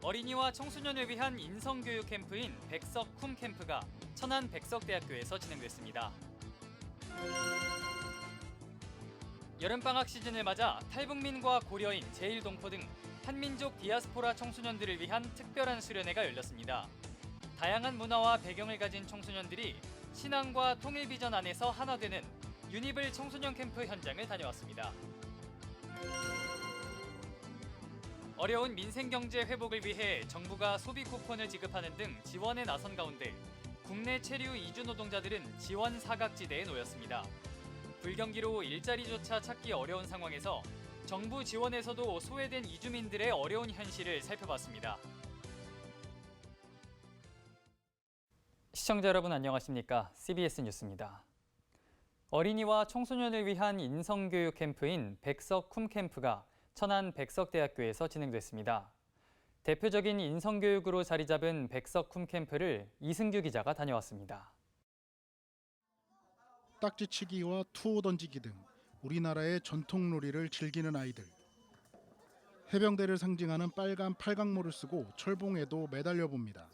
어린이와 청소년을 위한 인성교육 캠프인 백석쿰 캠프가 천안 백석대학교에서 진행됐습니다. 여름방학 시즌을 맞아 탈북민과 고려인, 제1동포 등 한민족 디아스포라 청소년들을 위한 특별한 수련회가 열렸습니다. 다양한 문화와 배경을 가진 청소년들이 신앙과 통일 비전 안에서 하나 되는 유니블 청소년 캠프 현장을 다녀왔습니다. 어려운 민생 경제 회복을 위해 정부가 소비 쿠폰을 지급하는 등 지원에 나선 가운데 국내 체류 이주 노동자들은 지원 사각지대에 놓였습니다. 불경기로 일자리조차 찾기 어려운 상황에서 정부 지원에서도 소외된 이주민들의 어려운 현실을 살펴봤습니다. 시청자 여러분 안녕하십니까? CBS 뉴스입니다. 어린이와 청소년을 위한 인성교육 캠프인 백석쿰 캠프가 천안 백석대학교에서 진행됐습니다. 대표적인 인성교육으로 자리 잡은 백석쿰 캠프를 이승규 기자가 다녀왔습니다. 딱지치기와 투호 던지기 등 우리나라의 전통 놀이를 즐기는 아이들. 해병대를 상징하는 빨간 팔각모를 쓰고 철봉에도 매달려 봅니다.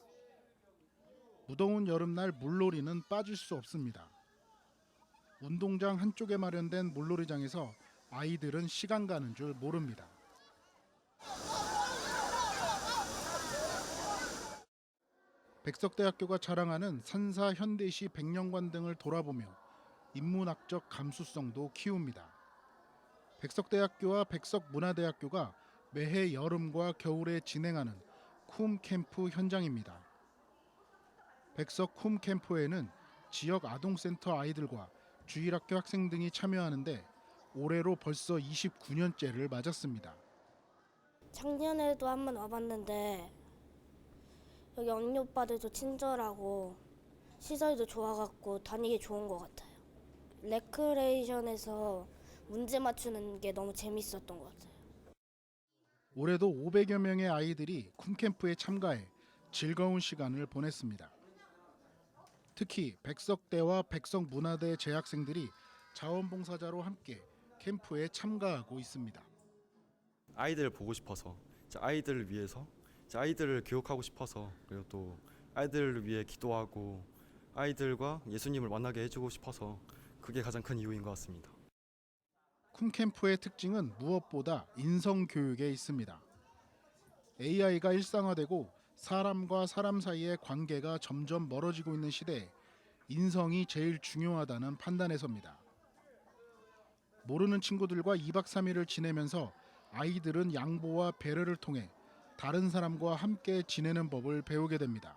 무더운 여름날 물놀이는 빠질 수 없습니다. 운동장 한쪽에 마련된 물놀이장에서 아이들은 시간 가는 줄 모릅니다. 백석대학교가 자랑하는 산사 현대시 백년관 등을 돌아보며 인문학적 감수성도 키웁니다. 백석대학교와 백석문화대학교가 매해 여름과 겨울에 진행하는 쿰 캠프 현장입니다. 백석쿰 캠프에는 지역 아동센터 아이들과 주일학교 학생 등이 참여하는데 올해로 벌써 29년째를 맞았습니다. 작년에도 한번 와봤는데 여기 언니 오빠들도 친절하고 시설도 좋아갖고 다니기 좋은 것 같아요. 레크레이션에서 문제 맞추는 게 너무 재밌었던 것 같아요. 올해도 500여 명의 아이들이 쿰 캠프에 참가해 즐거운 시간을 보냈습니다. 특히 백석대와 백석문화대 재학생들이 자원봉사자로 함께 캠프에 참가하고 있습니다. 아이들을 보고 싶어서, 아이들을 위해서, 아이들을 교육하고 싶어서, 그리고 또 아이들을 위해 기도하고 아이들과 예수님을 만나게 해주고 싶어서 그게 가장 큰 이유인 것 같습니다. 쿰 캠프의 특징은 무엇보다 인성교육에 있습니다. AI가 일상화되고 사람과 사람 사이의 관계가 점점 멀어지고 있는 시대에 인성이 제일 중요하다는 판단에서입니다. 모르는 친구들과 2박 3일을 지내면서 아이들은 양보와 배려를 통해 다른 사람과 함께 지내는 법을 배우게 됩니다.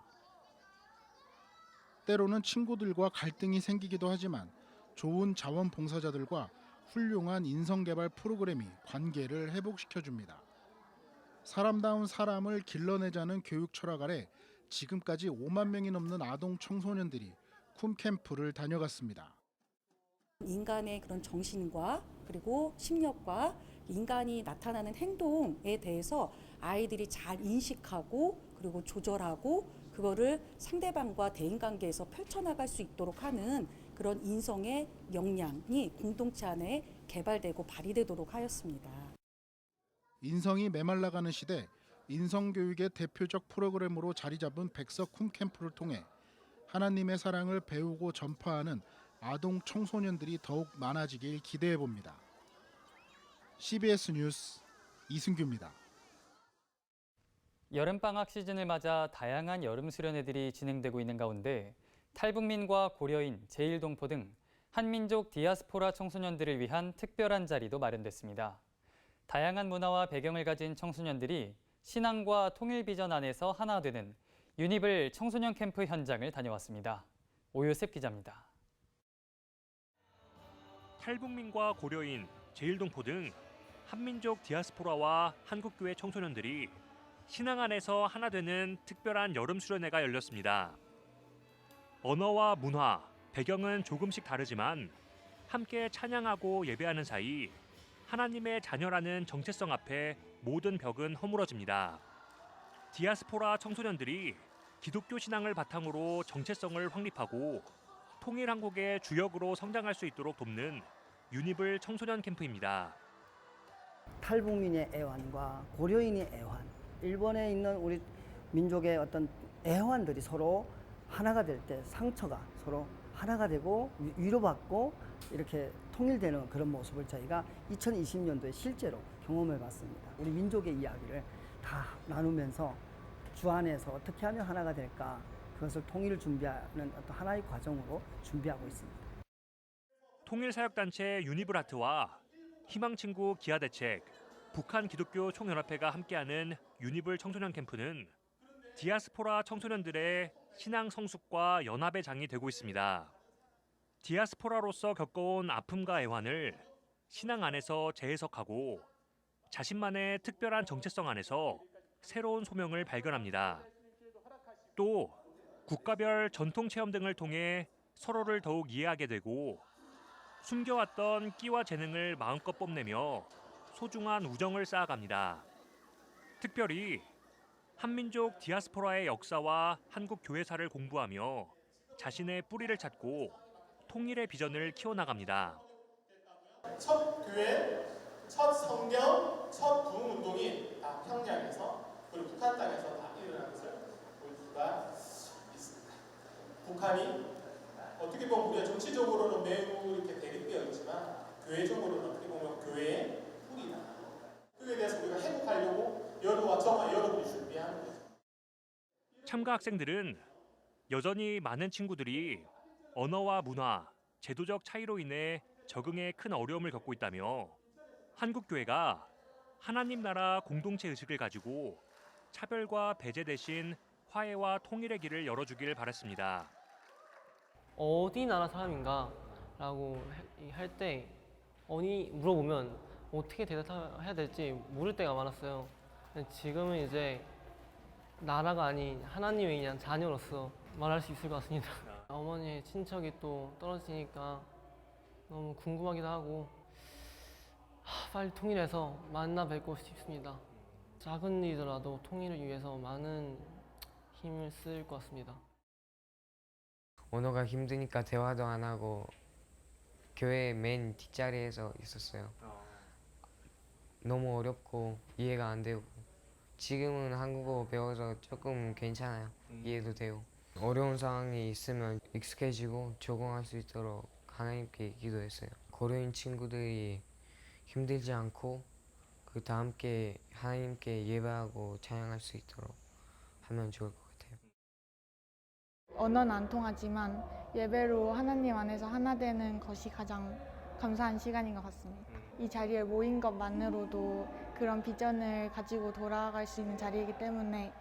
때로는 친구들과 갈등이 생기기도 하지만 좋은 자원봉사자들과 훌륭한 인성개발 프로그램이 관계를 회복시켜줍니다. 사람다운 사람을 길러내자는 교육 철학 아래 지금까지 5만 명이 넘는 아동 청소년들이 쿰 캠프를 다녀갔습니다. 인간의 그런 정신과 그리고 심리학과 인간이 나타나는 행동에 대해서 아이들이 잘 인식하고 그리고 조절하고 그거를 상대방과 대인관계에서 펼쳐나갈 수 있도록 하는 그런 인성의 역량이 공동체 안에 개발되고 발휘되도록 하였습니다. 인성이 메말라가는 시대 인성교육의 대표적 프로그램으로 자리 잡은 백석쿰 캠프를 통해 하나님의 사랑을 배우고 전파하는 아동 청소년들이 더욱 많아지길 기대해 봅니다. CBS 뉴스 이승규입니다. 여름방학 시즌을 맞아 다양한 여름 수련회들이 진행되고 있는 가운데 탈북민과 고려인, 제1동포 등 한민족 디아스포라 청소년들을 위한 특별한 자리도 마련됐습니다. 다양한 문화와 배경을 가진 청소년들이 신앙과 통일 비전 안에서 하나 되는 유니블 청소년 캠프 현장을 다녀왔습니다. 오유셉 기자입니다. 탈북민과 고려인, 제1동포 등 한민족 디아스포라와 한국교회 청소년들이 신앙 안에서 하나 되는 특별한 여름 수련회가 열렸습니다. 언어와 문화, 배경은 조금씩 다르지만 함께 찬양하고 예배하는 사이 하나님의 자녀라는 정체성 앞에 모든 벽은 허물어집니다. 디아스포라 청소년들이 기독교 신앙을 바탕으로 정체성을 확립하고 통일 한국의 주역으로 성장할 수 있도록 돕는 유니블 청소년 캠프입니다. 탈북민의 애환과 고려인의 애환, 일본에 있는 우리 민족의 어떤 애환들이 서로 하나가 될 때 상처가 서로 하나가 되고 위로받고 이렇게 통일되는 그런 모습을 저희가 2020년도에 실제로 경험해 봤습니다. 우리 민족의 이야기를 다 나누면서 주 안에서 어떻게 하면 하나가 될까, 그것을 통일을 준비하는 어떤 하나의 과정으로 준비하고 있습니다. 통일사역단체 유니블아트와 희망친구 기아대책, 북한 기독교 총연합회가 함께하는 유니블 청소년 캠프는 디아스포라 청소년들의 신앙 성숙과 연합의 장이 되고 있습니다. 디아스포라로서 겪어온 아픔과 애환을 신앙 안에서 재해석하고 자신만의 특별한 정체성 안에서 새로운 소명을 발견합니다. 또 국가별 전통 체험 등을 통해 서로를 더욱 이해하게 되고 숨겨왔던 끼와 재능을 마음껏 뽐내며 소중한 우정을 쌓아갑니다. 특별히 한민족 디아스포라의 역사와 한국 교회사를 공부하며 자신의 뿌리를 찾고 통일의 비전을 키워나갑니다. 첫 교회, 첫 성경, 첫 부흥 운동이 다 평양에서 그리고 북한 땅에서 다 일어난 것을 볼 수가 있습니다. 북한이 어떻게 보면 우리가 정치적으로는 매우 이렇게 대립되어 있지만 교회적으로는 어떻게 보면 교회의 뿌리다. 그에 대해서 우리가 회복하려고 여러분과 저와 여러분이 준비하는 거죠. 참가 학생들은 여전히 많은 친구들이 언어와 문화, 제도적 차이로 인해 적응에 큰 어려움을 겪고 있다며 한국교회가 하나님 나라 공동체 의식을 가지고 차별과 배제 대신 화해와 통일의 길을 열어주길 바랐습니다. 어디 나라 사람인가? 라고 할 때 물어보면 어떻게 대답해야 될지 모를 때가 많았어요. 근데 지금은 이제 나라가 아닌 하나님의 그냥 자녀로서 말할 수 있을 것 같습니다. 어머니의 친척이 또 떨어지니까 너무 궁금하기도 하고 빨리 통일해서 만나 뵙고 싶습니다. 작은 일이더라도 통일을 위해서 많은 힘을 쓸 것 같습니다. 언어가 힘드니까 대화도 안 하고 교회 맨 뒷자리에서 있었어요. 너무 어렵고 이해가 안 되고 지금은 한국어 배워서 조금 괜찮아요. 이해도 되고 어려운 상황이 있으면 익숙해지고 적응할 수 있도록 하나님께 기도했어요. 고려인 친구들이 힘들지 않고 다 함께 하나님께 예배하고 찬양할 수 있도록 하면 좋을 것 같아요. 언어는 안 통하지만 예배로 하나님 안에서 하나 되는 것이 가장 감사한 시간인 것 같습니다. 이 자리에 모인 것만으로도 그런 비전을 가지고 돌아갈 수 있는 자리이기 때문에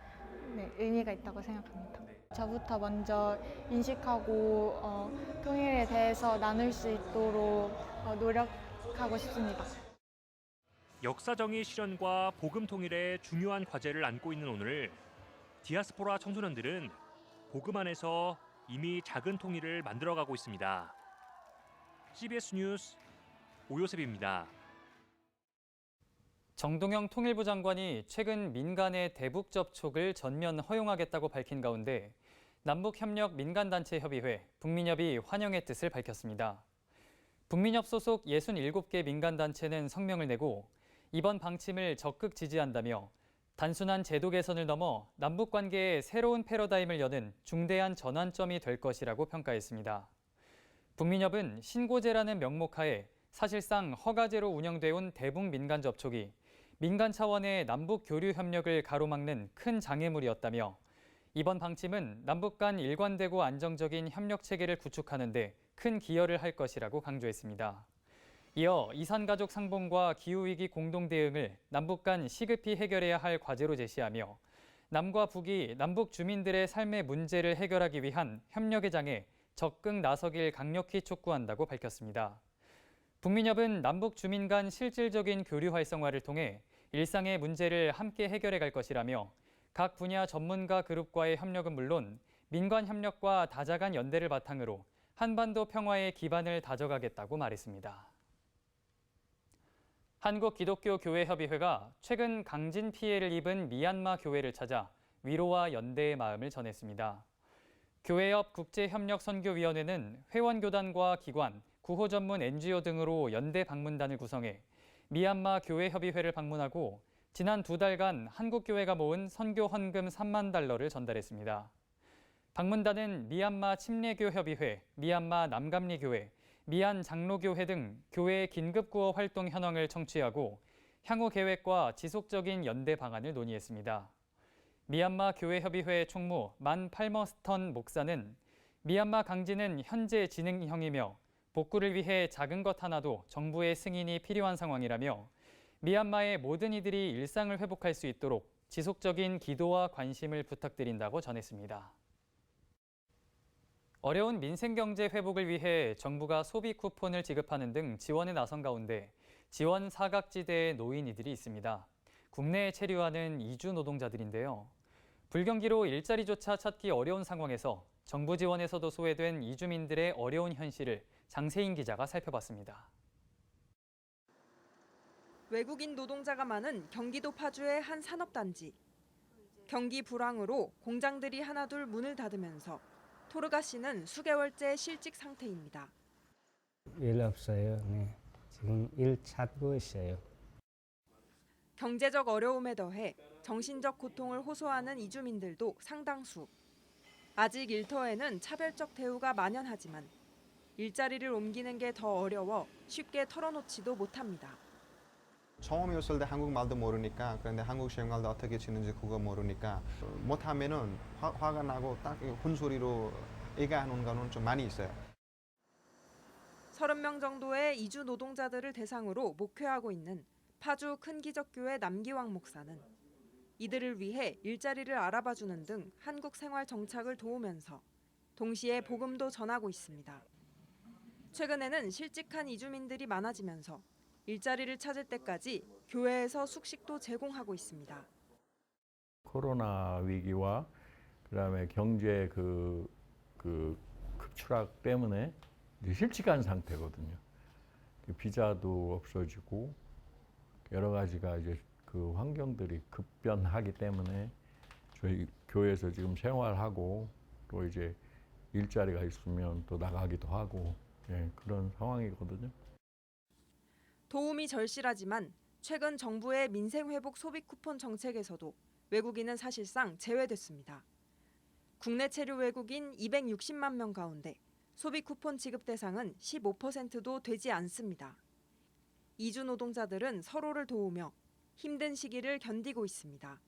의미가 있다고 생각합니다. 저부터 먼저 인식하고 통일에 대해서 나눌 수 있도록 노력하고 싶습니다. 역사정의 실현과 복음 통일의 중요한 과제를 안고 있는 오늘, 디아스포라 청소년들은 복음 안에서 이미 작은 통일을 만들어가고 있습니다. CBS 뉴스 오요셉입니다. 정동영 통일부 장관이 최근 민간의 대북 접촉을 전면 허용하겠다고 밝힌 가운데 남북협력 민간단체협의회 북민협이 환영의 뜻을 밝혔습니다. 북민협 소속 67개 민간단체는 성명을 내고 이번 방침을 적극 지지한다며 단순한 제도 개선을 넘어 남북관계의 새로운 패러다임을 여는 중대한 전환점이 될 것이라고 평가했습니다. 북민협은 신고제라는 명목하에 사실상 허가제로 운영돼 온 대북 민간 접촉이 민간 차원의 남북 교류 협력을 가로막는 큰 장애물이었다며 이번 방침은 남북 간 일관되고 안정적인 협력 체계를 구축하는 데 큰 기여를 할 것이라고 강조했습니다. 이어 이산가족 상봉과 기후위기 공동 대응을 남북 간 시급히 해결해야 할 과제로 제시하며 남과 북이 남북 주민들의 삶의 문제를 해결하기 위한 협력의 장에 적극 나서길 강력히 촉구한다고 밝혔습니다. 북민협은 남북 주민 간 실질적인 교류 활성화를 통해 일상의 문제를 함께 해결해 갈 것이라며 각 분야 전문가 그룹과의 협력은 물론 민관 협력과 다자간 연대를 바탕으로 한반도 평화의 기반을 다져가겠다고 말했습니다. 한국기독교교회협의회가 최근 강진 피해를 입은 미얀마 교회를 찾아 위로와 연대의 마음을 전했습니다. 교회협 국제협력선교위원회는 회원교단과 기관, 구호 전문 NGO 등으로 연대 방문단을 구성해 미얀마 교회협의회를 방문하고 지난 2달간 한국교회가 모은 선교 헌금 3만 달러를 전달했습니다. 방문단은 미얀마 침례교협의회, 미얀마 남감리교회, 미안 장로교회 등 교회의 긴급구호 활동 현황을 청취하고 향후 계획과 지속적인 연대 방안을 논의했습니다. 미얀마 교회협의회 총무 만 팔머스턴 목사는 미얀마 강진은 현재 진행형이며 복구를 위해 작은 것 하나도 정부의 승인이 필요한 상황이라며 미얀마의 모든 이들이 일상을 회복할 수 있도록 지속적인 기도와 관심을 부탁드린다고 전했습니다. 어려운 민생경제 회복을 위해 정부가 소비 쿠폰을 지급하는 등 지원에 나선 가운데 지원 사각지대에 놓인 이들이 있습니다. 국내에 체류하는 이주 노동자들인데요. 불경기로 일자리조차 찾기 어려운 상황에서 정부 지원에서도 소외된 이주민들의 어려운 현실을 장세인 기자가 살펴봤습니다. 외국인 노동자가 많은 경기도 파주의 한 산업단지. 경기 불황으로 공장들이 하나둘 문을 닫으면서 토르가 씨는 수개월째 실직 상태입니다. 일 없어요. 네. 지금 일 찾고 있어요. 경제적 어려움에 더해 정신적 고통을 호소하는 이주민들도 상당수. 아직 일터에는 차별적 대우가 만연하지만 일자리를 옮기는 게 더 어려워 쉽게 털어놓지도 못합니다. 처음에 왔을 때 한국말도 모르니까 그런데 한국 생활도 어떻게 지는지 그거 모르니까 못하면은 화가 나고 딱 훈소리로 얘기하는 거는 좀 많이 있어요. 30명 정도의 이주 노동자들을 대상으로 목회하고 있는 파주 큰기적교회 남기왕 목사는 이들을 위해 일자리를 알아봐주는 등 한국 생활 정착을 도우면서 동시에 복음도 전하고 있습니다. 최근에는 실직한 이주민들이 많아지면서 일자리를 찾을 때까지 교회에서 숙식도 제공하고 있습니다. 코로나 위기와 그다음에 경제 그 급추락 때문에 실직한 상태거든요. 비자도 없어지고 여러 가지가 이제 그 환경들이 급변하기 때문에 저희 교회에서 지금 생활하고 또 이제 일자리가 있으면 또 나가기도 하고 그런 상황이거든요. 도움이 절실하지만 최근 정부의 민생회복 소비 쿠폰 정책에서도 외국인은 사실상 제외됐습니다. 국내 체류 외국인 260만 명 가운데 소비 쿠폰 지급 대상은 15%도 되지 않습니다. 이주 노동자들은 서로를 도우며 힘든 시기를 견디고 있습니다.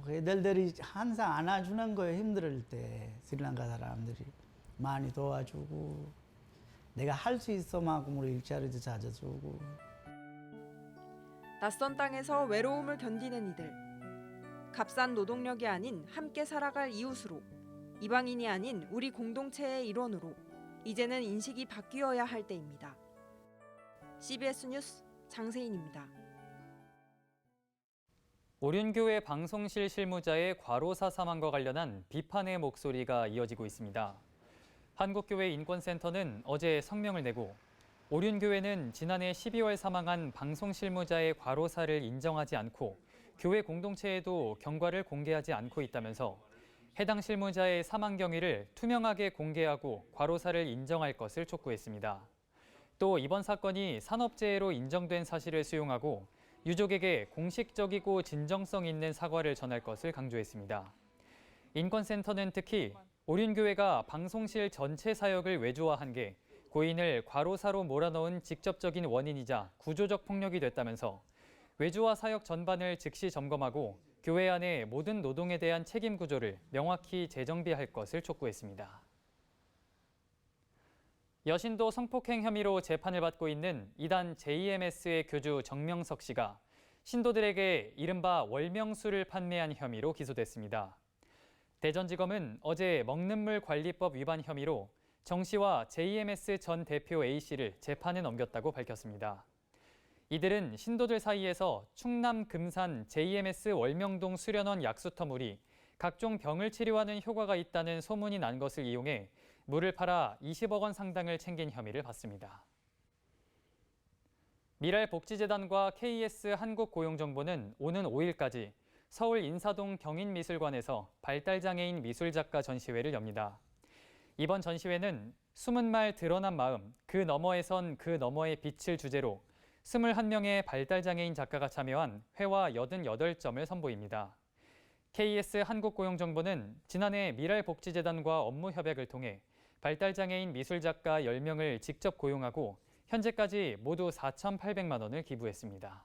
애들이 항상 안아주는 거예요. 힘들 때 스리랑카 사람들이 많이 도와주고 내가 할 수 있어 만큼으로 일자리도 찾아주고. 낯선 땅에서 외로움을 견디는 이들. 값싼 노동력이 아닌 함께 살아갈 이웃으로, 이방인이 아닌 우리 공동체의 일원으로 이제는 인식이 바뀌어야 할 때입니다. CBS 뉴스 장세인입니다. 오륜교회 방송실 실무자의 과로사 사망과 관련한 비판의 목소리가 이어지고 있습니다. 한국교회 인권센터는 어제 성명을 내고 오륜교회는 지난해 12월 사망한 방송실무자의 과로사를 인정하지 않고 교회 공동체에도 경과를 공개하지 않고 있다면서 해당 실무자의 사망 경위를 투명하게 공개하고 과로사를 인정할 것을 촉구했습니다. 또 이번 사건이 산업재해로 인정된 사실을 수용하고 유족에게 공식적이고 진정성 있는 사과를 전할 것을 강조했습니다. 인권센터는 특히 오륜교회가 방송실 전체 사역을 외주화한 게 고인을 과로사로 몰아넣은 직접적인 원인이자 구조적 폭력이 됐다면서 외주화 사역 전반을 즉시 점검하고 교회 안의 모든 노동에 대한 책임 구조를 명확히 재정비할 것을 촉구했습니다. 여신도 성폭행 혐의로 재판을 받고 있는 이단 JMS의 교주 정명석 씨가 신도들에게 이른바 월명수를 판매한 혐의로 기소됐습니다. 대전지검은 어제 먹는물 관리법 위반 혐의로 정 씨와 JMS 전 대표 A 씨를 재판에 넘겼다고 밝혔습니다. 이들은 신도들 사이에서 충남 금산 JMS 월명동 수련원 약수터 물이 각종 병을 치료하는 효과가 있다는 소문이 난 것을 이용해 물을 팔아 20억 원 상당을 챙긴 혐의를 받습니다. 미랄복지재단과 KS 한국고용정보는 오는 5일까지 서울 인사동 경인미술관에서 발달장애인 미술작가 전시회를 엽니다. 이번 전시회는 숨은 말 드러난 마음, 그 너머에선 그 너머의 빛을 주제로 21명의 발달장애인 작가가 참여한 회화 88점을 선보입니다. KS 한국고용정보는 지난해 미랄복지재단과 업무 협약을 통해 발달장애인 미술작가 10명을 직접 고용하고 현재까지 모두 4,800만 원을 기부했습니다.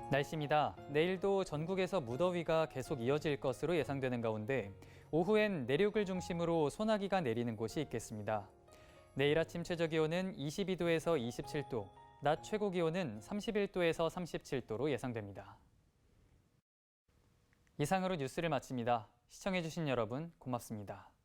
날씨입니다. 내일도 전국에서 무더위가 계속 이어질 것으로 예상되는 가운데 오후엔 내륙을 중심으로 소나기가 내리는 곳이 있겠습니다. 내일 아침 최저기온은 22도에서 27도, 낮 최고기온은 31도에서 37도로 예상됩니다. 이상으로 뉴스를 마칩니다. 시청해주신 여러분 고맙습니다.